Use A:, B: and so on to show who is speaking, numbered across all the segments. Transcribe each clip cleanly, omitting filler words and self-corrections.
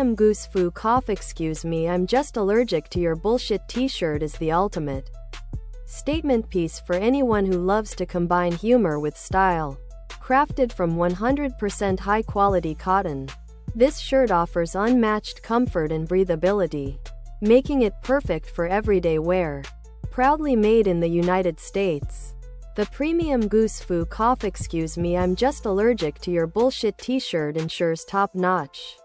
A: Premium Goose Foo Cough Excuse me, I'm just allergic to your bullshit t-shirt is the ultimate statement piece for anyone who loves to combine humor with style. Crafted from 100% high-quality cotton, this shirt offers unmatched comfort and breathability, making it perfect for everyday wear. Proudly made in the United States, the Premium Goose Foo Cough Excuse me, I'm just allergic to your bullshit t-shirt ensures top-notch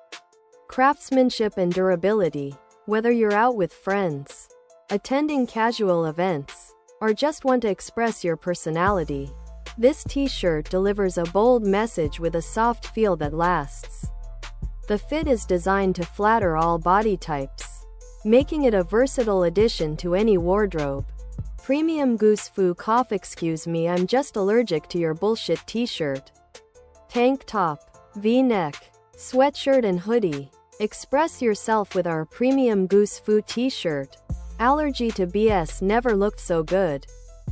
A: craftsmanship and durability. Whether you're out with friends, attending casual events, or just want to express your personality, this t-shirt delivers a bold message with a soft feel that lasts. The fit is designed to flatter all body types, making it a versatile addition to any wardrobe. Premium Goose Foo Cough Excuse me, I'm just allergic to your bullshit t-shirt, tank top, v-neck, sweatshirt and hoodie. Express yourself with our Premium Goose Foo t-shirt. Allergy to BS never looked so good.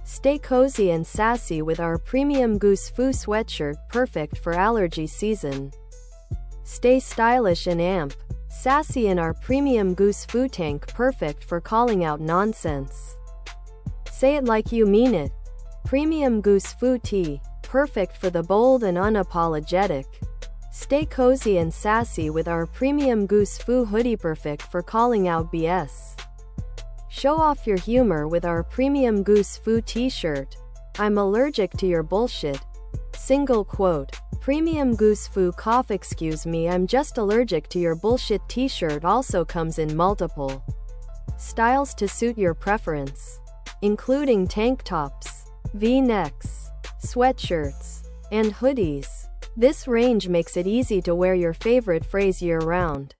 A: Stay cozy and sassy with our Premium Goose Foo sweatshirt, perfect for allergy season. Stay stylish and sassy in our Premium Goose Foo tank, perfect for calling out nonsense. Say it like you mean it. Premium Goose Foo tee, perfect for the bold and unapologetic. Stay cozy and sassy with our Premium Goose Foo hoodie, perfect for calling out BS. Show off your humor with our Premium Goose Foo t-shirt. I'm allergic to your bullshit. Single quote. Premium Goose Foo Cough Excuse me, I'm just allergic to your bullshit t-shirt also comes in multiple styles to suit your preference, including tank tops, v-necks, sweatshirts, and hoodies. This range makes it easy to wear your favorite phrase year-round.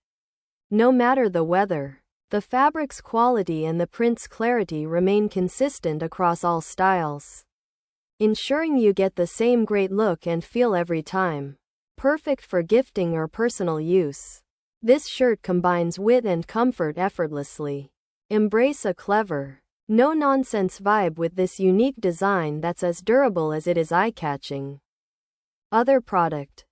A: No matter the weather, the fabric's quality and the print's clarity remain consistent across all styles, ensuring you get the same great look and feel every time. Perfect for gifting or personal use, this shirt combines wit and comfort effortlessly. Embrace a clever, no-nonsense vibe with this unique design that's as durable as it is eye-catching. Other product.